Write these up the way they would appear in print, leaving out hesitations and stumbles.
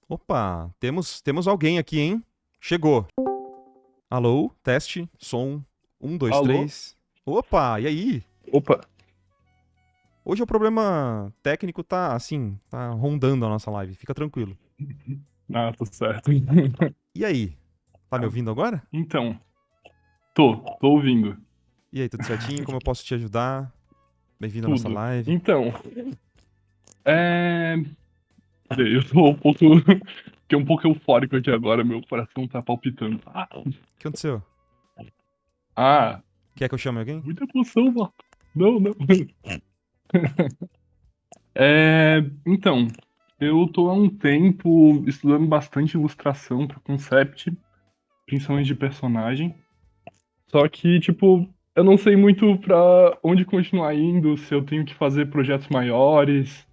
Opa, temos alguém aqui, hein? Chegou. Alô, teste, som, um, dois, Alô? três. Opa, e aí? Opa. Hoje o problema técnico tá, assim, tá rondando a nossa live, fica tranquilo. Ah, tá certo. E aí? Tá me ouvindo agora? Então, tô ouvindo. E aí, tudo certinho? Como eu posso te ajudar? Bem-vindo à nossa Tudo. live. Então, é. Peraí, eu tô um pouco. Fiquei um pouco eufórico aqui agora, meu coração tá palpitando. O que aconteceu? Ah, Quer que eu chame alguém? muita emoção, mano. Não, não. Então, eu tô há um tempo estudando bastante ilustração para concept, principalmente de personagem. Só que, tipo, eu não sei muito pra onde continuar indo, se eu tenho que fazer projetos maiores,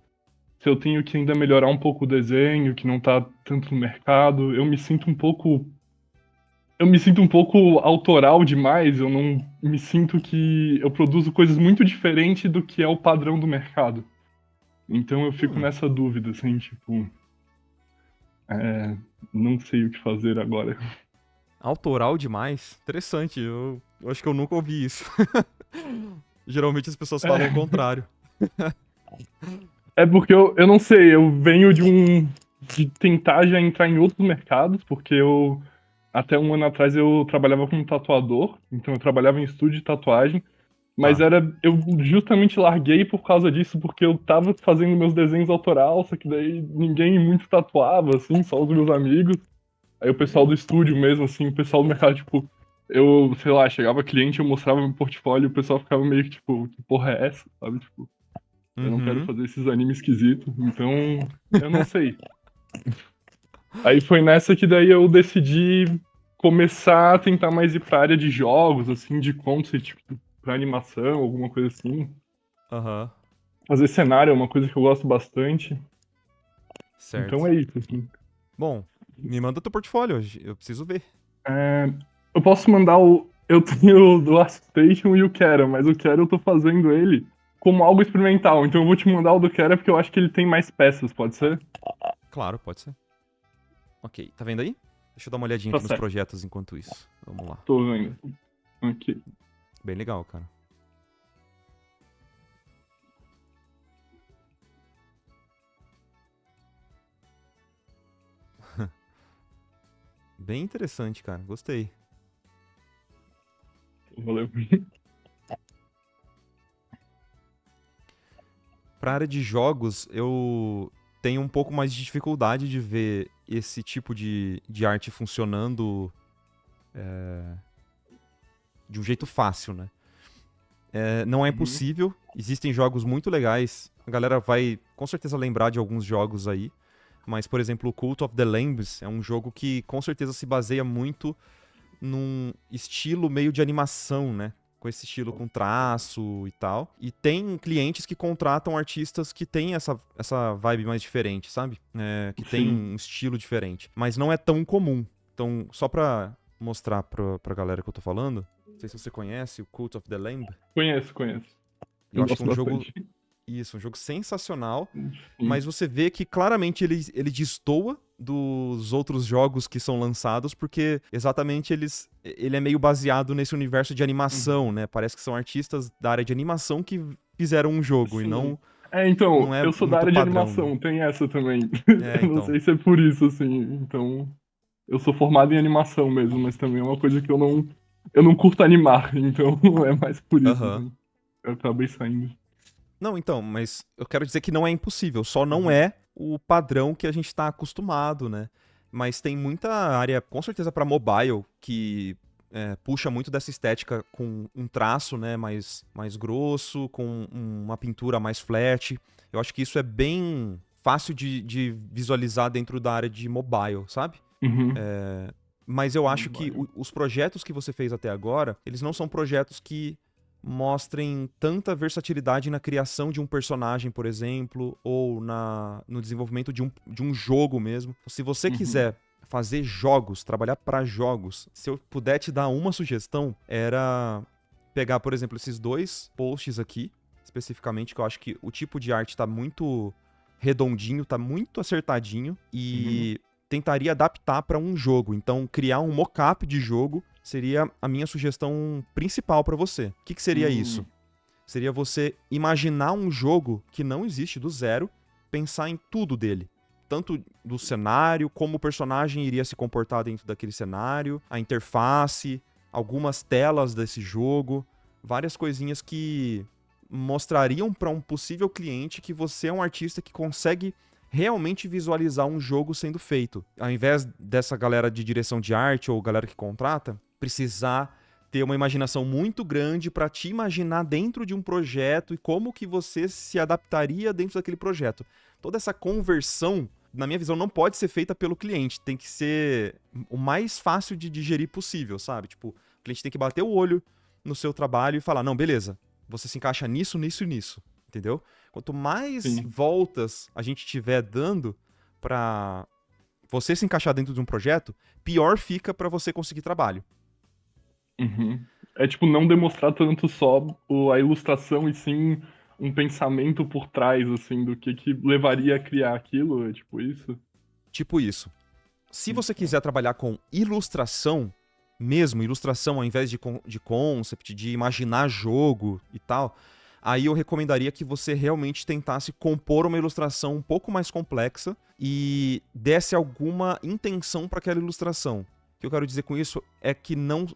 se eu tenho que ainda melhorar um pouco o desenho, que não tá tanto no mercado. Eu me sinto um pouco autoral demais, eu não me sinto que eu produzo coisas muito diferentes do que é o padrão do mercado. Então eu fico Hum, nessa dúvida, assim, tipo, é, não sei o que fazer agora. autoral demais. Interessante, eu acho que eu nunca ouvi isso. Geralmente as pessoas falam o É, contrário. é porque eu não sei, eu venho de tentar já entrar em outros mercados, porque eu até um ano atrás eu trabalhava como tatuador, então eu trabalhava em estúdio de tatuagem, mas Tá. eu justamente larguei por causa disso, porque eu tava fazendo meus desenhos autoral, só que daí ninguém muito tatuava, assim, só os meus amigos. Aí o pessoal do estúdio mesmo, assim, o pessoal do mercado, tipo, eu, sei lá, chegava cliente, eu mostrava meu portfólio e o pessoal ficava meio que, tipo, que porra é essa, sabe? Tipo, eu não quero Uhum. fazer esses animes esquisitos, então eu não sei. Aí foi nessa que daí eu decidi começar a tentar mais ir pra área de jogos, assim, de concept, tipo, pra animação, alguma coisa assim. Aham. Fazer cenário é uma coisa que eu gosto bastante. Certo. Então é isso, assim. Bom, me manda teu portfólio hoje, eu preciso ver. É, eu posso mandar o. Eu tenho o do Station e o Kera, mas o Kera eu tô fazendo ele como algo experimental. Então eu vou te mandar o do Kera porque eu acho que ele tem mais peças, pode ser? Claro, pode ser. Ok, tá vendo aí? Deixa eu dar uma olhadinha Tá aqui nos certo. projetos enquanto isso. Vamos lá. Tô vendo. Aqui. Bem legal, cara. Bem interessante, cara. Gostei. Valeu. Pra área de jogos, eu tenho um pouco mais de dificuldade de ver esse tipo de arte funcionando de um jeito fácil, né? Não é Uhum. impossível. Existem jogos muito legais. A galera vai com certeza lembrar de alguns jogos aí. Mas, por exemplo, o Cult of the Lambs é um jogo que com certeza se baseia muito num estilo meio de animação, né? Com esse estilo com traço e tal. E tem clientes que contratam artistas que têm essa vibe mais diferente, sabe? Que tem Sim. um estilo diferente. Mas não é tão comum. Então, só pra mostrar pra galera que eu tô falando, não sei se você conhece o Cult of the Lamb. Conheço, conheço. Eu Eu acho que é gosto um jogo. bastante. Isso, um jogo sensacional. Mas Sim. você vê que claramente ele destoa dos outros jogos que são lançados, porque exatamente ele é meio baseado nesse universo de Uhum. animação, né? Parece que são artistas da área de animação que fizeram um jogo e Sim. não, Então, não é eu sou da muito área de padrão, né? animação, tem essa também. É, Eu não então. sei se é por isso, assim. Então, eu sou formado em animação mesmo, mas também é uma coisa que eu não curto animar, então é mais por isso, Aham. assim. Eu acabei saindo. Não, então, mas eu quero dizer que não é impossível, só não Uhum. é o padrão que a gente tá acostumado, né? Mas tem muita área, com certeza, pra mobile, que puxa muito dessa estética com um traço, né, mais grosso, com uma pintura mais flat. Eu acho que isso é bem fácil de visualizar dentro da área de mobile, sabe? Uhum. Mas eu acho que Mobile. os projetos que você fez até agora, eles não são projetos que mostrem tanta versatilidade na criação de um personagem, por exemplo, ou no desenvolvimento de um jogo mesmo. Se você Uhum. quiser fazer jogos, trabalhar para jogos, se eu puder te dar uma sugestão, era pegar, por exemplo, esses dois posts aqui, especificamente, que eu acho que o tipo de arte está muito redondinho, tá muito acertadinho e tentaria adaptar para um jogo. Então, criar um mockup de jogo seria a minha sugestão principal para você. O que seria isso? Seria você imaginar um jogo que não existe do zero, pensar em tudo dele. Tanto do cenário, como o personagem iria se comportar dentro daquele cenário, a interface, algumas telas desse jogo, várias coisinhas que mostrariam para um possível cliente que você é um artista que consegue realmente visualizar um jogo sendo feito. Ao invés dessa galera de direção de arte ou galera que contrata, precisar ter uma imaginação muito grande para te imaginar dentro de um projeto e como que você se adaptaria dentro daquele projeto. Toda essa conversão, na minha visão, não pode ser feita pelo cliente. Tem que ser o mais fácil de digerir possível, sabe? Tipo, o cliente tem que bater o olho no seu trabalho e falar, não, beleza, você se encaixa nisso, nisso e nisso, entendeu? Quanto mais voltas a gente tiver dando pra você se encaixar dentro de um projeto, pior fica pra você conseguir trabalho. É tipo, não demonstrar tanto só a ilustração e sim um pensamento por trás, assim, do que levaria a criar aquilo, é tipo isso? Tipo isso. Se você quiser trabalhar com ilustração, mesmo, ilustração ao invés de concept, de imaginar jogo e tal, aí eu recomendaria que você realmente tentasse compor uma ilustração um pouco mais complexa e desse alguma intenção para aquela ilustração. O que eu quero dizer com isso é que não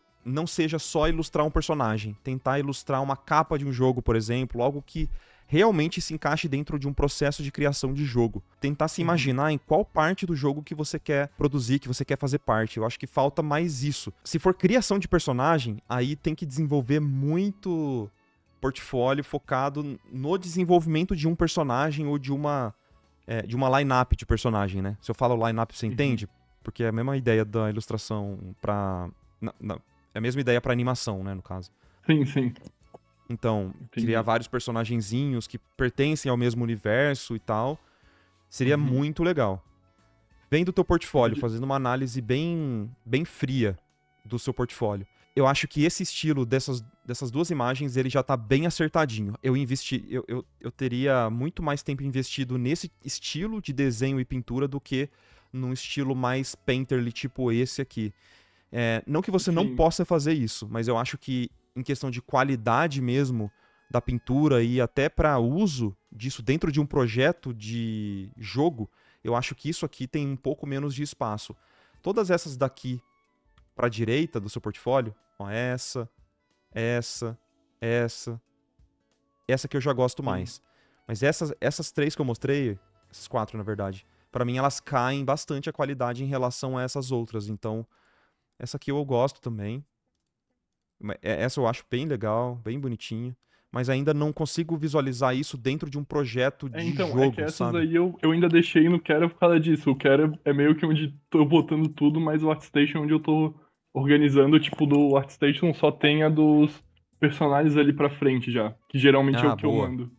seja só ilustrar um personagem. Tentar ilustrar uma capa de um jogo, por exemplo, algo que realmente se encaixe dentro de um processo de criação de jogo. Tentar se imaginar em qual parte do jogo que você quer produzir, que você quer fazer parte. Eu acho que falta mais isso. Se for criação de personagem, aí tem que desenvolver muito portfólio focado no desenvolvimento de um personagem ou de uma line-up de personagem, né? Se eu falo line-up, você entende? Porque é a mesma ideia da ilustração pra... É a mesma ideia pra animação, né, no caso. Sim. Então, criar vários personagenzinhos que pertencem ao mesmo universo e tal, seria muito legal. Vendo o teu portfólio, fazendo uma análise bem fria do seu portfólio. Eu acho que esse estilo dessas duas imagens, ele já tá bem acertadinho. Eu teria muito mais tempo investido nesse estilo de desenho e pintura do que num estilo mais painterly, tipo esse aqui. Não que você não possa fazer isso, mas eu acho que em questão de qualidade mesmo da pintura e até para uso disso dentro de um projeto de jogo, eu acho que isso aqui tem um pouco menos de espaço. Todas essas daqui para a direita do seu portfólio, ó, essa que eu já gosto mais. Mas essas três que eu mostrei, essas quatro na verdade, para mim elas caem bastante a qualidade em relação a essas outras. Então, essa aqui eu gosto também. Essa eu acho bem legal, bem bonitinha. Mas ainda não consigo visualizar isso dentro de um projeto de Então, é que jogo, essas sabe? aí eu ainda deixei no Quero por causa disso. O Quero é meio que onde tô botando tudo, mas o ArtStation é onde eu tô organizando, tipo, do ArtStation só tem a dos personagens ali pra frente já, que geralmente é o Ah, que eu boa. mando.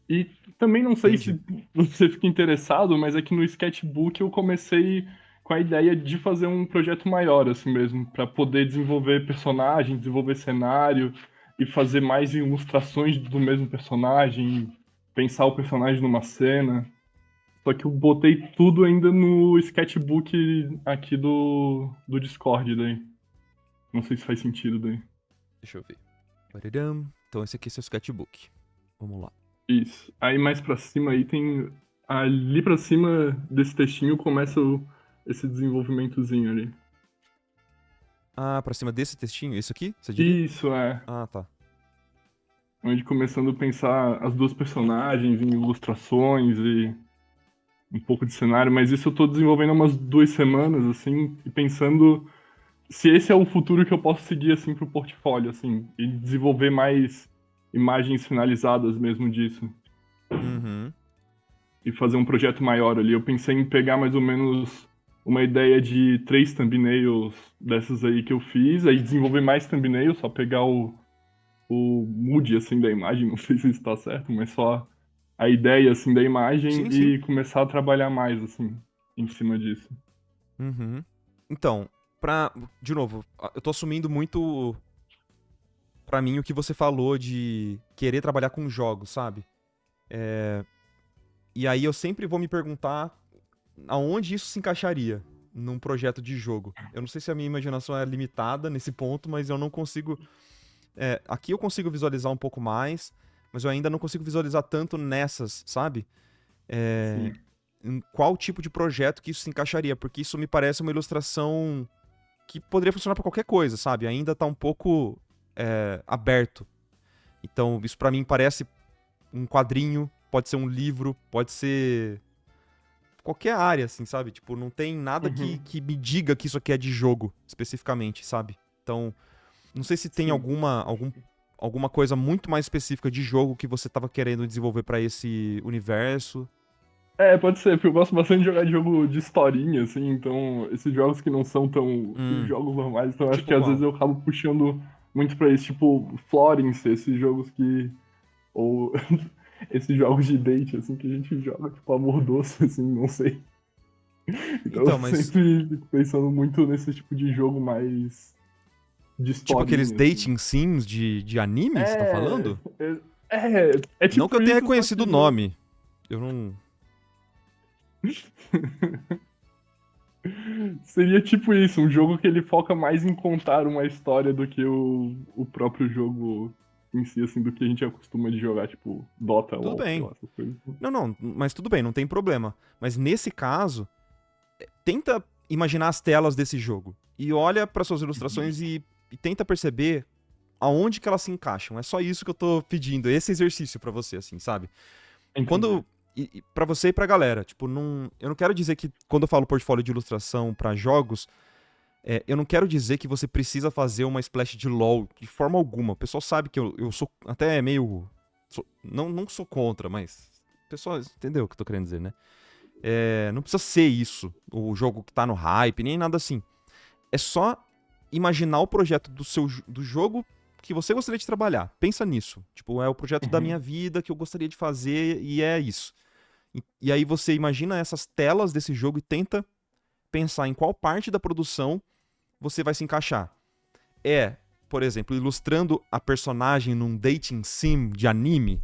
E também não sei Entendi. se você fica interessado, mas é que no Sketchbook eu comecei com a ideia de fazer um projeto maior, assim mesmo, pra poder desenvolver personagem, desenvolver cenário e fazer mais ilustrações do mesmo personagem, pensar o personagem numa cena. Só que eu botei tudo ainda no sketchbook aqui do Discord daí. Não sei se faz sentido daí. Deixa eu ver. Pararam. Então esse aqui é seu sketchbook. Vamos lá. Isso. Aí mais pra cima aí tem. Ali pra cima desse textinho começa esse desenvolvimentozinho ali. Ah, pra cima desse textinho? Isso aqui, você diria? Isso, é. Ah, tá. Onde começando a pensar as duas personagens em ilustrações e um pouco de cenário, mas isso eu tô desenvolvendo há umas 2 semanas, assim, e pensando se esse é o futuro que eu posso seguir, assim, pro portfólio, assim, e desenvolver mais imagens finalizadas mesmo disso. Uhum. E fazer um projeto maior ali. Eu pensei em pegar mais ou menos uma ideia de 3 thumbnails dessas aí que eu fiz, aí desenvolver mais thumbnails, só pegar o mood, assim, da imagem, não sei se isso tá certo, mas só a ideia, assim, da imagem Sim, sim. e começar a trabalhar mais, assim, em cima disso. Uhum. Então, de novo, eu tô assumindo muito pra mim o que você falou de querer trabalhar com jogos, sabe? E aí eu sempre vou me perguntar aonde isso se encaixaria num projeto de jogo. Eu não sei se a minha imaginação é limitada nesse ponto, mas eu não consigo. Aqui eu consigo visualizar um pouco mais, mas eu ainda não consigo visualizar tanto nessas, sabe? Sim. Em qual tipo de projeto que isso se encaixaria, porque isso me parece uma ilustração que poderia funcionar pra qualquer coisa, sabe? Ainda tá um pouco aberto. Então, isso pra mim parece um quadrinho, pode ser um livro, pode ser qualquer área, assim, sabe? Tipo, não tem nada que, Uhum. que me diga que isso aqui é de jogo, especificamente, sabe? Então, não sei se tem Sim. alguma coisa muito mais específica de jogo que você tava querendo desenvolver pra esse universo. Pode ser, porque eu gosto bastante de jogar jogo de historinha, assim, então esses jogos que não são tão jogos normais, então eu acho Tipo que às vezes qual? eu acabo puxando muito pra isso, tipo Florence, esses jogos que. Ou esses jogos de date, assim, que a gente joga, tipo amor doce, assim, não sei. Então eu Então, mas sempre fico pensando muito nesse tipo de jogo mais de tipo aqueles historinha, assim. dating sims de anime, você tá É, falando? é Não que tipo eu tenha isso, só reconhecido que o nome. Eu não. seria tipo isso, um jogo que ele foca mais em contar uma história do que o próprio jogo em si, assim, do que a gente acostuma de jogar, tipo Dota, Tudo LoL, sei bem. lá, essas coisas. Não, não, mas tudo bem, não tem problema. Mas nesse caso, tenta imaginar as telas desse jogo. E olha para suas Uhum. ilustrações e tenta perceber aonde que elas se encaixam. É só isso que eu tô pedindo, esse exercício pra você, assim, sabe? Entendi. Quando. E pra você e pra galera, tipo, eu não quero dizer que quando eu falo portfólio de ilustração pra jogos, eu não quero dizer que você precisa fazer uma splash de LoL de forma alguma. O pessoal sabe que eu sou até meio. Não sou contra, mas. O pessoal entendeu o que eu tô querendo dizer, né? Não precisa ser isso, o jogo que tá no hype, nem nada assim. É só imaginar o projeto do jogo que você gostaria de trabalhar. Pensa nisso. Tipo, é o projeto da minha Uhum. vida que eu gostaria de fazer e é isso. E aí você imagina essas telas desse jogo e tenta pensar em qual parte da produção você vai se encaixar. Por exemplo, ilustrando a personagem num dating sim de anime?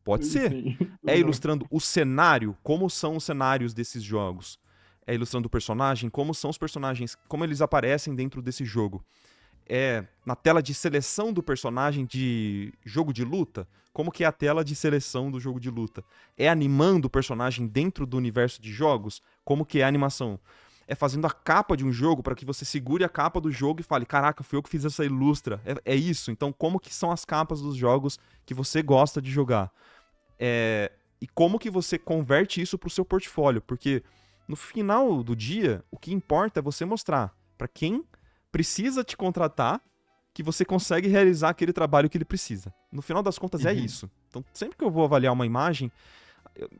Pode ser. Sim. É Uhum. ilustrando o cenário, como são os cenários desses jogos. É ilustrando o personagem, como são os personagens, como eles aparecem dentro desse jogo. É na tela de seleção do personagem de jogo de luta, como que é a tela de seleção do jogo de luta. É animando o personagem dentro do universo de jogos, como que é a animação. É fazendo a capa de um jogo para que você segure a capa do jogo e fale, caraca, fui eu que fiz essa ilustra. É isso. Então, como que são as capas dos jogos que você gosta de jogar? E como que você converte isso para o seu portfólio, porque no final do dia, o que importa é você mostrar para quem precisa te contratar que você consegue realizar aquele trabalho que ele precisa. No final das contas é Uhum. isso. Então, sempre que eu vou avaliar uma imagem,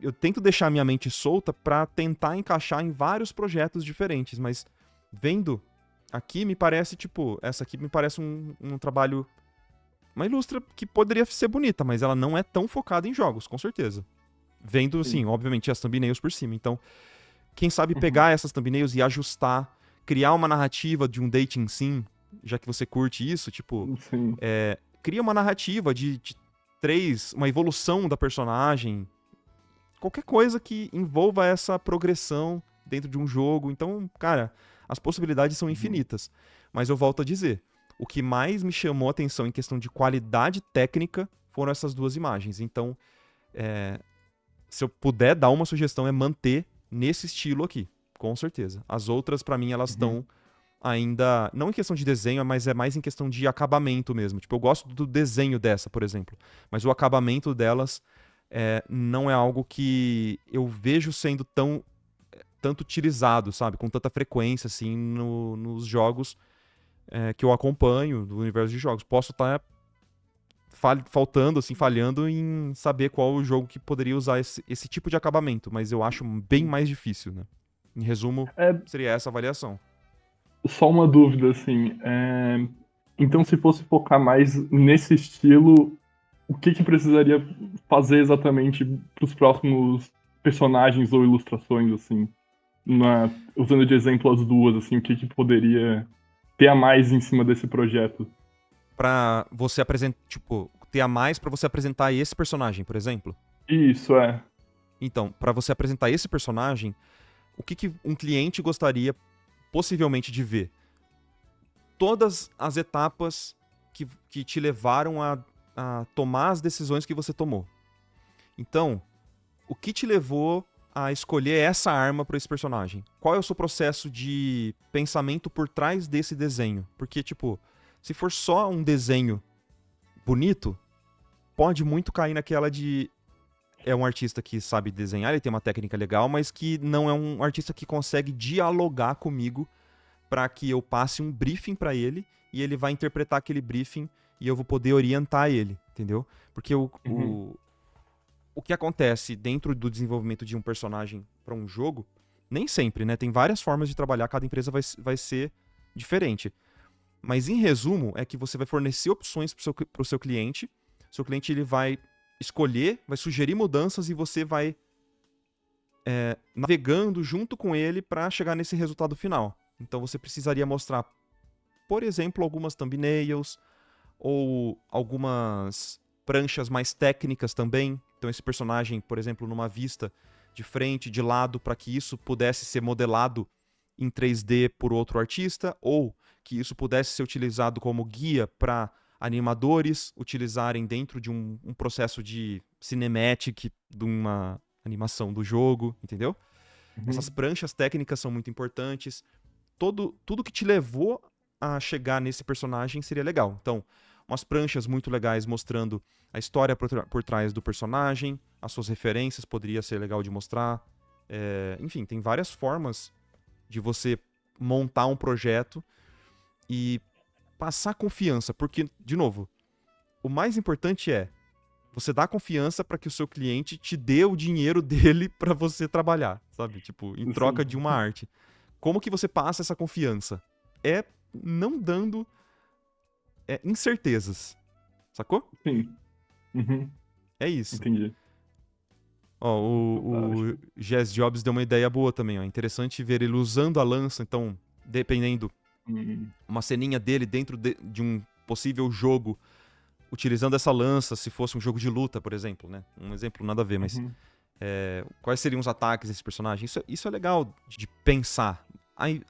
eu tento deixar minha mente solta para tentar encaixar em vários projetos diferentes, mas vendo aqui me parece, tipo, essa aqui me parece um trabalho, uma ilustra que poderia ser bonita, mas ela não é tão focada em jogos, com certeza. Vendo, assim, Sim. obviamente, as thumbnails por cima. Então, quem sabe Uhum. pegar essas thumbnails e ajustar, criar uma narrativa de um dating sim, já que você curte isso, tipo, Sim. cria uma narrativa de uma evolução da personagem, qualquer coisa que envolva essa progressão dentro de um jogo. Então, cara, as possibilidades são Uhum. infinitas. Mas eu volto a dizer, o que mais me chamou a atenção em questão de qualidade técnica foram essas duas imagens. Então, se eu puder dar uma sugestão, é manter nesse estilo aqui, com certeza. As outras, pra mim, elas Uhum. estão ainda, não em questão de desenho, mas é mais em questão de acabamento mesmo. Tipo, eu gosto do desenho dessa, por exemplo, mas o acabamento delas não é algo que eu vejo sendo tanto utilizado, sabe, com tanta frequência assim nos jogos que eu acompanho do universo de jogos. Posso estar faltando, assim, falhando em saber qual o jogo que poderia usar esse tipo de acabamento, mas eu acho bem Sim. mais difícil, né? Em resumo, É seria essa avaliação. só uma dúvida, assim. Então, se fosse focar mais nesse estilo, o que que precisaria fazer exatamente para os próximos personagens ou ilustrações, assim? Usando de exemplo as duas, assim, o que que poderia ter a mais em cima desse projeto? Pra você apresentar, tipo, ter a mais pra você apresentar esse personagem, por exemplo. Isso, é. Então, para você apresentar esse personagem, o que um cliente gostaria possivelmente de ver? Todas as etapas que te levaram a tomar as decisões que você tomou. Então, o que te levou a escolher essa arma para esse personagem? Qual é o seu processo de pensamento por trás desse desenho? Porque, tipo, se for só um desenho bonito, pode muito cair naquela de... É um artista que sabe desenhar, ele tem uma técnica legal, mas que não é um artista que consegue dialogar comigo para que eu passe um briefing para ele e ele vai interpretar aquele briefing e eu vou poder orientar ele, entendeu? Porque o que acontece dentro do desenvolvimento de um personagem para um jogo, nem sempre, né? Tem várias formas de trabalhar, cada empresa vai ser diferente. Mas em resumo, é que você vai fornecer opções para o seu cliente. Seu cliente ele vai escolher, vai sugerir mudanças e você vai navegando junto com ele para chegar nesse resultado final. Então você precisaria mostrar, por exemplo, algumas thumbnails ou algumas pranchas mais técnicas também. Então esse personagem, por exemplo, numa vista de frente, de lado, para que isso pudesse ser modelado em 3D por outro artista, ou que isso pudesse ser utilizado como guia para animadores utilizarem dentro de um processo de cinematic de uma animação do jogo, entendeu? Essas pranchas técnicas são muito importantes. Tudo que te levou a chegar nesse personagem seria legal. Então, umas pranchas muito legais mostrando a história por trás do personagem, as suas referências, poderia ser legal de mostrar. Enfim, tem várias formas de você montar um projeto e passar confiança, porque, de novo, o mais importante é você dar confiança para que o seu cliente te dê o dinheiro dele para você trabalhar, sabe? Tipo, em troca de uma arte. Como que você passa essa confiança? É não dando incertezas, sacou? Sim. Uhum. É isso. Entendi. Ó, o Jazz Jobs deu uma ideia boa também, ó. Interessante ver ele usando a lança, então, dependendo, uma ceninha dele dentro de um possível jogo, utilizando essa lança, se fosse um jogo de luta, por exemplo, né? Um exemplo nada a ver, mas... quais seriam os ataques desse personagem? Isso é legal de pensar. Aí,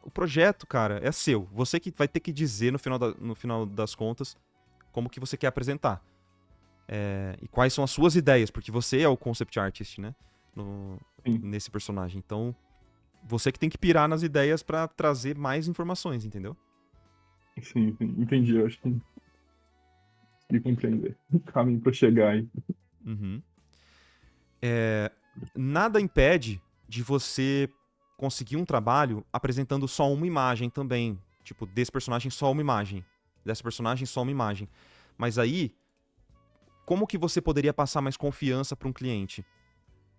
o projeto, cara, é seu. Você que vai ter que dizer no final das contas como que você quer apresentar. E quais são as suas ideias, porque você é o concept artist, né? Nesse personagem. Então, você que tem que pirar nas ideias pra trazer mais informações, entendeu? Sim, entendi. Eu acho que consegui compreender o caminho pra chegar aí. Uhum. Nada impede de você conseguir um trabalho apresentando só uma imagem também. Tipo, desse personagem só uma imagem. Dessa personagem só uma imagem. Mas aí, como que você poderia passar mais confiança para um cliente?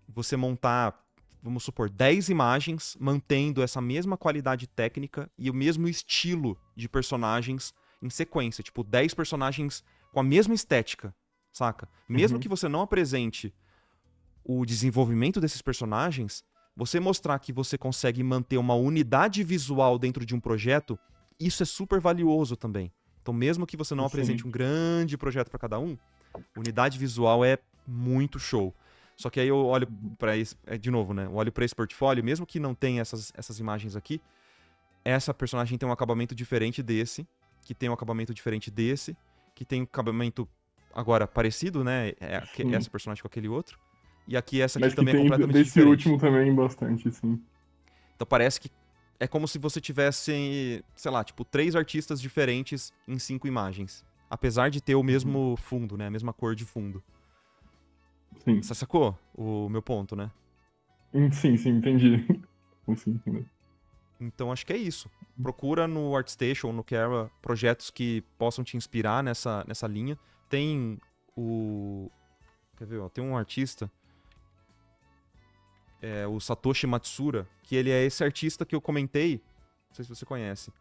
Você montar, vamos supor, 10 imagens, mantendo essa mesma qualidade técnica e o mesmo estilo de personagens em sequência. Tipo, 10 personagens com a mesma estética, saca? Mesmo que você não apresente o desenvolvimento desses personagens, você mostrar que você consegue manter uma unidade visual dentro de um projeto, isso é super valioso também. Então, mesmo que você não apresente um grande projeto para cada um, unidade visual é muito show. Só que aí eu olho para esse, de novo, né? Eu olho para esse portfólio, mesmo que não tenha essas imagens aqui, essa personagem tem um acabamento diferente desse, que tem um acabamento diferente desse, que tem um acabamento agora parecido, né? Essa personagem com aquele outro. E aqui essa aqui também é completamente desse diferente. último também bastante, sim. Então parece que é como se você tivesse, sei lá, tipo, 3 artistas diferentes em 5 imagens. Apesar de ter o mesmo fundo, né? A mesma cor de fundo. Sim. Você sacou o meu ponto, né? Sim, entendi. Sim, então acho que é isso. Procura no ArtStation, no Canva, projetos que possam te inspirar nessa linha. Tem o... Quer ver? Ó, tem um artista... o Satoshi Matsura, que ele é esse artista que eu comentei. Não sei se você conhece.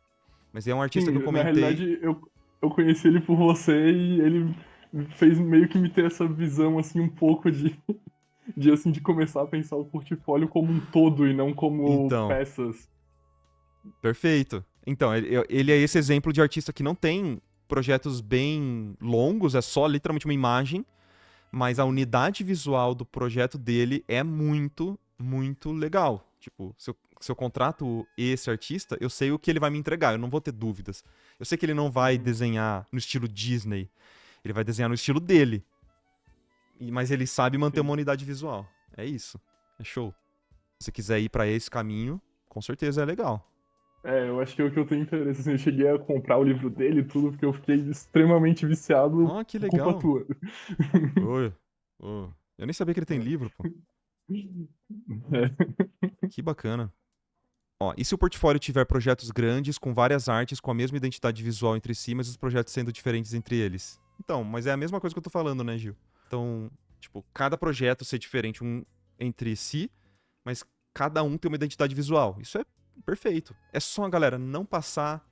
Mas é um artista que eu comentei... Na realidade, eu conheci ele por você e ele fez meio que me ter essa visão, assim, um pouco de começar a pensar o portfólio como um todo e não como peças. Perfeito. Então, ele é esse exemplo de artista que não tem projetos bem longos, é só literalmente uma imagem, Mas a unidade visual do projeto dele é muito, muito legal. Tipo, se eu contrato esse artista, eu sei o que ele vai me entregar, eu não vou ter dúvidas. Eu sei que ele não vai desenhar no estilo Disney, ele vai desenhar no estilo dele. Mas ele sabe manter uma unidade visual. É isso. É show. Se você quiser ir pra esse caminho, com certeza é legal. Eu acho que é o que eu tenho interesse. Assim, eu cheguei a comprar o livro dele e tudo, porque eu fiquei extremamente viciado Ó, que por culpa legal. tua. Oi. Ô. Eu nem sabia que ele tem livro, pô. É. Que bacana. Ó, e se o portfólio tiver projetos grandes com várias artes com a mesma identidade visual entre si, mas os projetos sendo diferentes entre eles? Então, mas é a mesma coisa que eu tô falando, né, Gil? Então, tipo, cada projeto ser diferente um entre si, mas cada um tem uma identidade visual. Isso é perfeito. É só, galera, não passar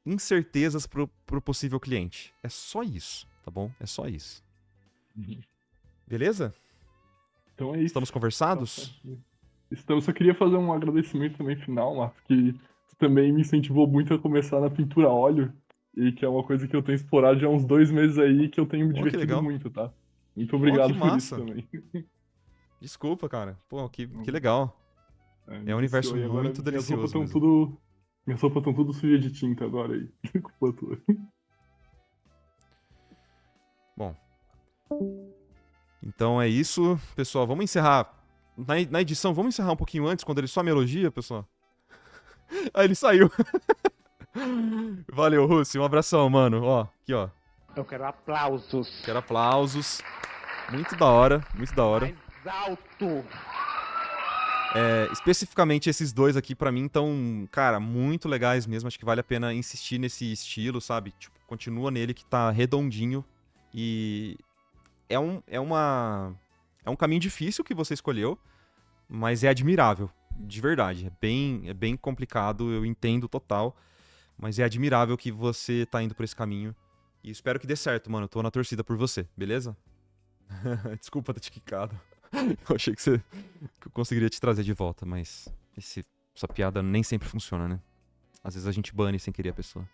incertezas pro possível cliente. É só isso, tá bom? É só isso. Beleza? Então é isso. Estamos conversados? Então, só queria fazer um agradecimento também final, Marcos, que tu também me incentivou muito a começar na pintura a óleo, e que é uma coisa que eu tenho explorado já há uns 2 meses aí, que eu tenho me Ó, que divertido legal. muito, tá? Muito Ó, que obrigado por isso massa. também. Desculpa, cara. Pô, que legal. É um universo Viciou, e agora muito delicioso mesmo. Minhas roupas estão tudo sujas de tinta agora aí. Culpa tua. Bom, então é isso. Pessoal, vamos encerrar. Na edição, vamos encerrar um pouquinho antes, quando ele só me elogia, pessoal. Ah, ele saiu. Valeu, Russi. Um abração, mano. Ó, aqui, ó. Eu quero aplausos. Quero aplausos. Muito da hora, muito da hora. Mais alto. Especificamente esses dois aqui, pra mim, estão, cara, muito legais mesmo. Acho que vale a pena insistir nesse estilo, sabe? Tipo, continua nele que tá redondinho. E é um caminho difícil que você escolheu, mas é admirável, de verdade. É bem complicado, eu entendo total, mas é admirável que você tá indo por esse caminho. E espero que dê certo, mano. Eu tô na torcida por você, beleza? Desculpa ter te quicado. Eu achei que eu conseguiria te trazer de volta, mas essa piada nem sempre funciona, né? Às vezes a gente bane sem querer a pessoa.